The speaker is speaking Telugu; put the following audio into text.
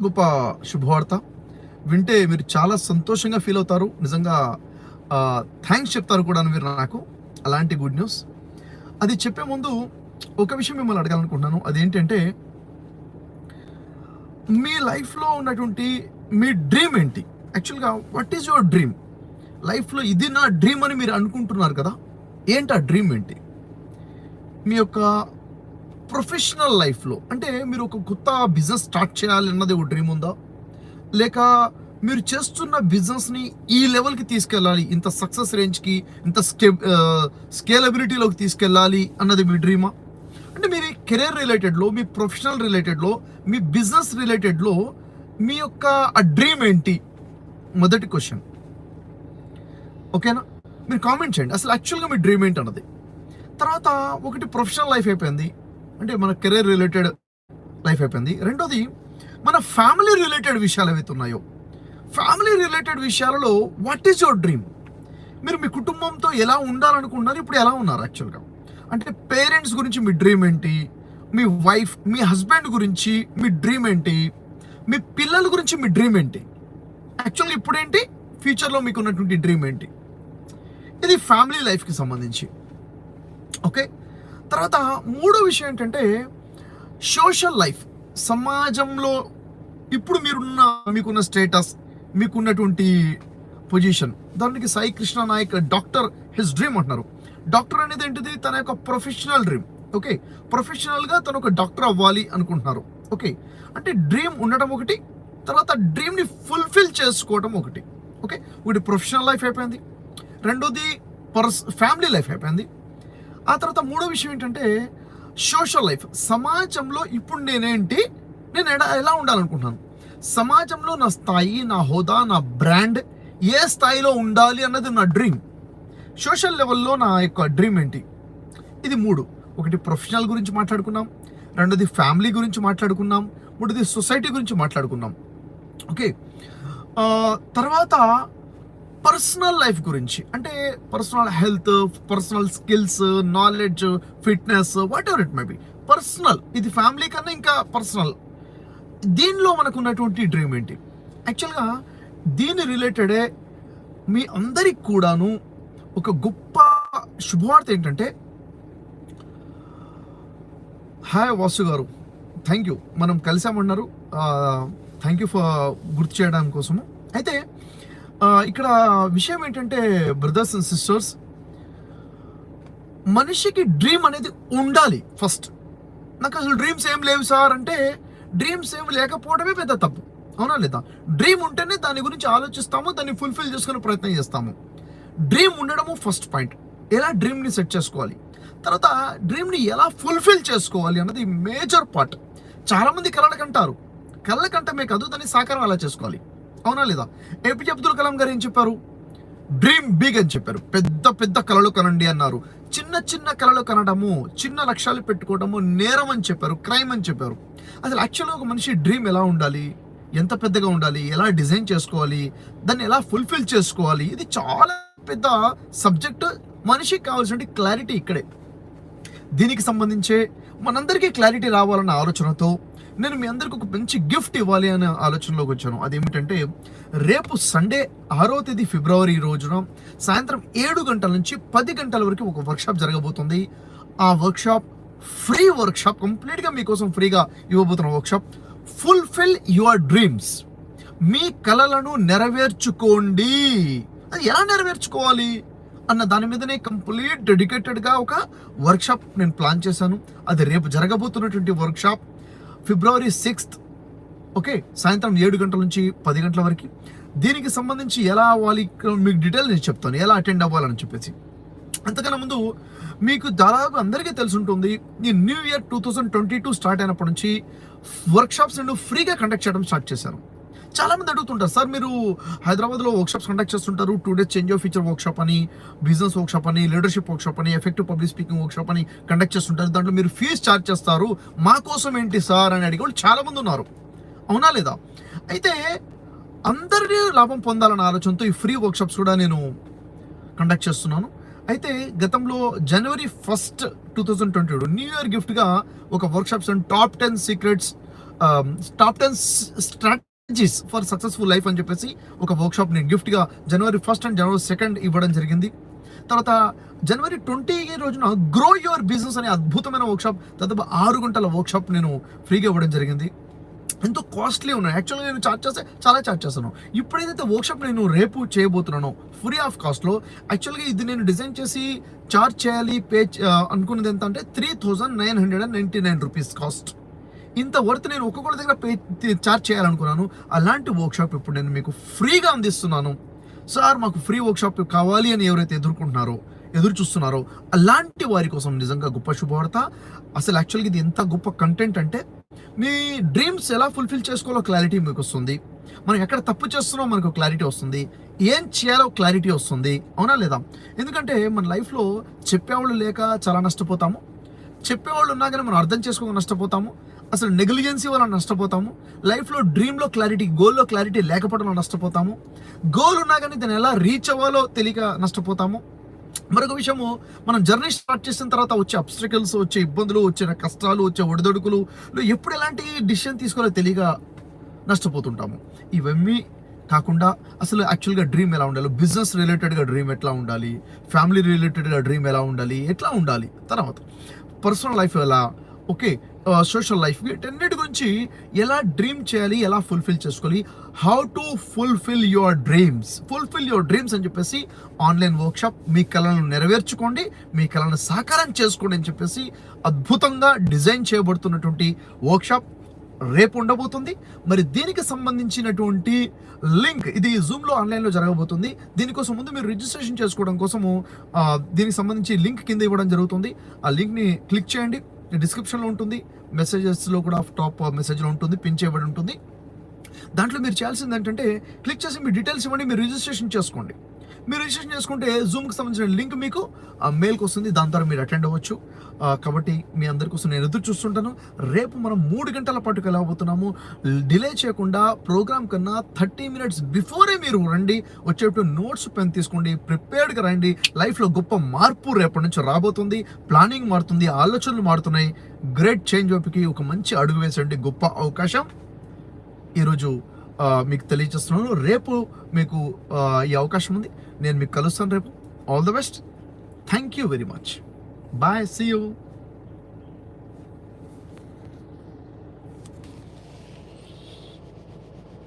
గొప్ప శుభవార్త వింటే మీరు చాలా సంతోషంగా ఫీల్ అవుతారు. నిజంగా థ్యాంక్స్ చెప్తారు కూడా మీరు నాకు. అలాంటి గుడ్ న్యూస్. అది చెప్పే ముందు ఒక విషయం మిమ్మల్ని అడగాలనుకుంటున్నాను. అదేంటంటే మీ లైఫ్లో ఉన్నటువంటి మీ డ్రీమ్ ఏంటి? యాక్చువల్గా వాట్ ఈజ్ యువర్ డ్రీమ్? లైఫ్లో ఇది నా డ్రీమ్ అని మీరు అనుకుంటున్నారు కదా, ఏంటి ఆ డ్రీమ్ ఏంటి? మీ యొక్క ప్రొఫెషనల్ లైఫ్లో అంటే మీరు ఒక కొత్త బిజినెస్ స్టార్ట్ చేయాలి అన్నది ఒక డ్రీమ్ ఉందా, లేక మీరు చేస్తున్న బిజినెస్ని ఈ లెవెల్కి తీసుకెళ్ళాలి, ఇంత సక్సెస్ రేంజ్కి, ఇంత స్కేలబిలిటీలోకి తీసుకెళ్ళాలి అన్నది మీ డ్రీమా? అంటే మీరు కెరీర్ రిలేటెడ్లో, మీ ప్రొఫెషనల్ రిలేటెడ్లో, మీ బిజినెస్ రిలేటెడ్లో మీ యొక్క ఆ డ్రీమ్ ఏంటి? మొదటి క్వశ్చన్. ఓకేనా? మీరు కామెంట్ చేయండి అసలు యాక్చువల్గా మీ డ్రీమ్ ఏంటి అన్నది. తర్వాత ఒకటి ప్రొఫెషనల్ లైఫ్ అయిపోయింది, అంటే మన కెరీర్ రిలేటెడ్ లైఫ్ అయిపోయింది. రెండోది మన ఫ్యామిలీ రిలేటెడ్ విషయాలు ఏవైతే ఉన్నాయో, ఫ్యామిలీ రిలేటెడ్ విషయాలలో వాట్ ఈజ్ యువర్ డ్రీమ్? మీరు మీ కుటుంబంతో ఎలా ఉండాలనుకుంటున్నారు, ఇప్పుడు ఎలా ఉన్నారు యాక్చువల్గా? అంటే పేరెంట్స్ గురించి మీ డ్రీమ్ ఏంటి? మీ వైఫ్, మీ హస్బెండ్ గురించి మీ డ్రీమ్ ఏంటి? మీ పిల్లల గురించి మీ డ్రీమ్ ఏంటి? యాక్చువల్గా ఇప్పుడేంటి, ఫ్యూచర్లో మీకు ఉన్నటువంటి డ్రీమ్ ఏంటి? ఇది ఫ్యామిలీ లైఫ్కి సంబంధించి. ఓకే. తర్వాత మూడో విషయం ఏంటంటే సోషల్ లైఫ్. సమాజంలో ఇప్పుడు మీకున్న స్టేటస్, మీకున్నటువంటి పొజిషన్, దానికి Sai Krishna Nayak doctor his dream అంటున్నారు. డాక్టర్ అనేది ఏంటిది? తన యొక్క ప్రొఫెషనల్ డ్రీమ్. ఓకే, ప్రొఫెషనల్గా తను ఒక డాక్టర్ అవ్వాలి అనుకుంటున్నారు. ఓకే, అంటే డ్రీమ్ ఉండడం ఒకటి, తర్వాత డ్రీమ్ని ఫుల్ఫిల్ చేసుకోవడం ఒకటి. ఓకే, ఒకటి ప్రొఫెషనల్ లైఫ్ అయిపోయింది, రెండోది ఫ్యామిలీ లైఫ్ అయిపోయింది. ఆ తర్వాత మూడో విషయం ఏంటంటే సోషల్ లైఫ్. సమాజంలో ఇప్పుడు నేను ఎలా ఉండాలనుకుంటున్నాను, సమాజంలో నా స్థాయి, నా హోదా, నా బ్రాండ్ ఏ స్థాయిలో ఉండాలి అన్నది నా డ్రీమ్. సోషల్ లెవెల్లో నా యొక్క డ్రీమ్ ఏంటి? ఇది మూడు. ఒకటి ప్రొఫెషనల్ గురించి మాట్లాడుకున్నాం, రెండోది ఫ్యామిలీ గురించి మాట్లాడుకున్నాం, మూడోది సొసైటీ గురించి మాట్లాడుకున్నాం. ఓకే, తర్వాత పర్సనల్ లైఫ్ గురించి, అంటే personal health, personal skills, knowledge, fitness, what ever it may be. Personal, ఇది ఫ్యామిలీ కన్నా ఇంకా పర్సనల్. దీనిలో మనకు ఉన్నటువంటి డ్రీమ్ ఏంటి? యాక్చువల్గా దీని రిలేటెడే మీ అందరికి కూడాను ఒక గొప్ప శుభవార్త ఏంటంటే, హాయ్ వాసు గారు, థ్యాంక్ యూ, మనం కలిసామన్నారు. థ్యాంక్ యూ ఫర్ గుర్తు చేయడం కోసము. అయితే ఇక్కడ విషయం ఏంటంటే బ్రదర్స్ అండ్ సిస్టర్స్, మనిషికి డ్రీమ్ అనేది ఉండాలి ఫస్ట్. నాకు అసలు డ్రీమ్స్ ఏం లేవు సార్ అంటే, డ్రీమ్స్ ఏమి లేకపోవడమే పెద్ద తప్పు, అవునా లేదా? డ్రీమ్ ఉంటేనే దాని గురించి ఆలోచిస్తాము, దాన్ని ఫుల్ఫిల్ చేసుకునే ప్రయత్నం చేస్తాము. డ్రీమ్ ఉండడము ఫస్ట్ పాయింట్. ఎలా డ్రీమ్ని సెట్ చేసుకోవాలి, తర్వాత డ్రీమ్ని ఎలా ఫుల్ఫిల్ చేసుకోవాలి అన్నది మేజర్ పార్ట్. చాలామంది కలలకంటారు, కళ్ళకంటమే కాదు, దాన్ని సాకారం ఎలా చేసుకోవాలి, అవునా లేదా? ఏపీజే అబ్దుల్ కలాం గారు ఏం చెప్పారు? డ్రీమ్ బిగ్ అని చెప్పారు. పెద్ద పెద్ద కళలు కనండి అన్నారు. చిన్న చిన్న కళలు కనడము, చిన్న లక్ష్యాలు పెట్టుకోవడము నేరం అని చెప్పారు, క్రైమ్ అని చెప్పారు. అసలు యాక్చువల్గా ఒక మనిషి డ్రీమ్ ఎలా ఉండాలి, ఎంత పెద్దగా ఉండాలి, ఎలా డిజైన్ చేసుకోవాలి, దాన్ని ఎలా ఫుల్ఫిల్ చేసుకోవాలి, ఇది చాలా పెద్ద సబ్జెక్ట్. మనిషికి కావాల్సిన క్లారిటీ ఇక్కడే. దీనికి సంబంధించే మనందరికీ క్లారిటీ రావాలన్న ఆలోచనతో నేను మీ అందరికి ఒక మంచి గిఫ్ట్ ఇవ్వాలి అనే ఆలోచనలోకి వచ్చాను. అదేమిటంటే, రేపు సండే 6వ తేదీ ఫిబ్రవరి రోజున సాయంత్రం 7 గంటల నుంచి 10 గంటల వరకు ఒక వర్క్షాప్ జరగబోతుంది. ఆ వర్క్షాప్ ఫ్రీ వర్క్షాప్, కంప్లీట్గా మీకోసం ఫ్రీగా ఇవ్వబోతున్న వర్క్షాప్, ఫుల్ఫిల్ యువర్ డ్రీమ్స్. మీ కలలను నెరవేర్చుకోండి. అది ఎలా నెరవేర్చుకోవాలి అన్న దాని మీదనే కంప్లీట్ డెడికేటెడ్గా ఒక వర్క్షాప్ నేను ప్లాన్ చేశాను. అది రేపు జరగబోతున్నటువంటి వర్క్షాప్ ఫిబ్రవరి 6th. ఓకే, సాయంత్రం 7 గంటల నుంచి 10 గంటల వరకు. దీనికి సంబంధించి ఎలా అవ్వాలి మీకు డీటెయిల్ నేను చెప్తాను, ఎలా అటెండ్ అవ్వాలని చెప్పేసి. అంతకన్నా ముందు మీకు దాదాపు అందరికీ తెలుసుంటుంది, ఈ న్యూ ఇయర్ 2022 స్టార్ట్ అయినప్పటి నుంచి వర్క్షాప్స్ నేను ఫ్రీగా కండక్ట్ చేయడం స్టార్ట్ చేశాను. చాలామంది అడుగుతుంటారు, సార్ మీరు హైదరాబాద్లో వర్క్షాప్స్ కండక్ట్ చేస్తుంటారు, 2 days change of feature workshop అని, బిజినెస్ వర్క్షాప్ అని, లీడర్షిప్ వర్క్షాప్ అని, ఎఫెక్టివ్ పబ్లిక్ స్పీకింగ్ వర్క్షాప్ అని కండక్ట్ చేస్తుంటారు, దాంట్లో మీరు ఫీజు ఛార్జ్ చేస్తారు, మా కోసం ఏంటి సార్ అని అడిగే వాళ్ళు చాలామంది ఉన్నారు, అవునా లేదా? అయితే అందరినీ లాభం పొందాలన్న ఆలోచనతో ఈ ఫ్రీ వర్క్షాప్స్ కూడా నేను కండక్ట్ చేస్తున్నాను. అయితే గతంలో January 1st, 2022 న్యూ ఇయర్ గిఫ్ట్గా ఒక workshops and top 10 secrets top 10 strategies for successful life అని చెప్పేసి ఒక వర్క్షాప్ నేను గిఫ్ట్గా January 1st and January 2nd ఇవ్వడం జరిగింది. తర్వాత January 20 రోజున గ్రో యువర్ బిజినెస్ అనే అద్భుతమైన వర్క్షాప్, దాదాపు 6 గంటల వర్క్షాప్ నేను ఫ్రీగా ఇవ్వడం జరిగింది. ఎంతో కాస్ట్లీ ఉన్నాయి. యాక్చువల్గా నేను చాలా చార్జ్ చేస్తాను. ఇప్పుడేదైతే వర్క్షాప్ నేను రేపు చేయబోతున్నానో ఫ్రీ ఆఫ్ కాస్ట్లో, యాక్చువల్గా ఇది నేను డిజైన్ చేసి చార్జ్ చేయాలి అనుకున్నది ఎంత అంటే 3,999 రూపీస్ కాస్ట్. ఇంత వర్త్ నేను ఒక్కొక్కరి దగ్గర చార్జ్ చేయాలనుకున్నాను. అలాంటి వర్క్షాప్ ఇప్పుడు నేను మీకు ఫ్రీగా అందిస్తున్నాను. సార్ మాకు ఫ్రీ వర్క్షాప్ కావాలి అని ఎవరైతే ఎదురు చూస్తున్నారో అలాంటి వారి కోసం నిజంగా గొప్ప శుభవార్త. అసలు యాక్చువల్గా ఇది ఎంత గొప్ప కంటెంట్ అంటే, మీ డ్రీమ్స్ ఎలా ఫుల్ఫిల్ చేసుకోవాలో క్లారిటీ మీకు వస్తుంది. మనం ఎక్కడ తప్పు చేస్తున్నామో మనకు క్లారిటీ వస్తుంది. ఏం చేయాలో క్లారిటీ వస్తుంది. అవునా లేదా? ఎందుకంటే మన లైఫ్లో చెప్పేవాళ్ళు లేక చాలా నష్టపోతాము. చెప్పేవాళ్ళు ఉన్నా కానీ మనం అర్థం చేసుకోక నష్టపోతాము. అసలు నెగ్లిజెన్సీ వల్ల నష్టపోతాము. లైఫ్లో డ్రీమ్లో క్లారిటీ, గోల్లో క్లారిటీ లేకపోవడంలో నష్టపోతాము. గోల్ ఉన్నా కానీ దాన్ని ఎలా రీచ్ అవ్వాలో తెలియక నష్టపోతాము. మరొక విషయము, మనం జర్నీ స్టార్ట్ చేసిన తర్వాత వచ్చే అబ్స్ట్రకల్స్, వచ్చే ఇబ్బందులు, వచ్చే కష్టాలు, వచ్చే ఒడిదొడుకులు, ఎప్పుడు ఎలాంటి డిసిషన్ తీసుకోవాలో తెలియక నష్టపోతుంటాము. ఇవన్నీ కాకుండా అసలు యాక్చువల్గా డ్రీమ్ ఎలా ఉండాలి, బిజినెస్ రిలేటెడ్గా డ్రీమ్ ఎట్లా ఉండాలి, ఫ్యామిలీ రిలేటెడ్గా డ్రీమ్ ఎలా ఉండాలి, తర్వాత పర్సనల్ లైఫ్ ఎలా, ఓకే, సోషల్ లైఫ్, వీటన్నిటి గురించి ఎలా డ్రీమ్ చేయాలి, ఎలా ఫుల్ఫిల్ చేసుకోవాలి, how to fulfil your dreams అని చెప్పేసి ఆన్లైన్ వర్క్షాప్. మీ కళలను నెరవేర్చుకోండి, మీ కళలను సాకారం చేసుకోండి అని చెప్పేసి అద్భుతంగా డిజైన్ చేయబడుతున్నటువంటి వర్క్షాప్ రేపు ఉండబోతుంది. మరి దీనికి సంబంధించినటువంటి లింక్, ఇది జూమ్లో ఆన్లైన్లో జరగబోతుంది. దీనికోసం ముందు మీరు రిజిస్ట్రేషన్ చేసుకోవడం కోసము దీనికి సంబంధించి లింక్ కింద ఇవ్వడం జరుగుతుంది. ఆ లింక్ని క్లిక్ చేయండి. డిస్క్రిప్షన్లో ఉంటుంది, మెసేజెస్లో కూడా టాప్ మెసేజ్లో ఉంటుంది, పిన్ చేయబడి ఉంటుంది. దాంట్లో మీరు చేయాల్సింది ఏంటంటే క్లిక్ చేసి మీ డీటెయిల్స్ ఇవ్వండి, మీరు రిజిస్ట్రేషన్ చేసుకోండి. మీరు రిజిస్ట్రేషన్ చేసుకుంటే జూమ్కి సంబంధించిన లింక్ మీకు మెయిల్కి వస్తుంది. దాని ద్వారా మీరు అటెండ్ అవ్వచ్చు. కాబట్టి మీ అందరి కోసం నేను ఎదురు చూస్తుంటాను. రేపు మనం 3 గంటల పాటు వెళ్ళబోతున్నాము. డిలే చేయకుండా ప్రోగ్రామ్ కన్నా 30 minutes బిఫోరే మీరు రండి. వచ్చేటప్పుడు నోట్స్ పెన్ తీసుకోండి, ప్రిపేర్డ్గా రండి. లైఫ్లో గొప్ప మార్పు రేపటి నుంచి రాబోతుంది. ప్లానింగ్ మారుతుంది, ఆలోచనలు మారుతున్నాయి. గ్రేట్ చేంజ్ వైపుకి ఒక మంచి అడుగు వేసండి. గొప్ప అవకాశం ఈరోజు మీకు తెలియజేస్తున్నాను. రేపు మీకు ఈ అవకాశం ఉంది. నేను మీకు కలుస్తాను రేపు. All the best. Thank you very much. Bye. See you.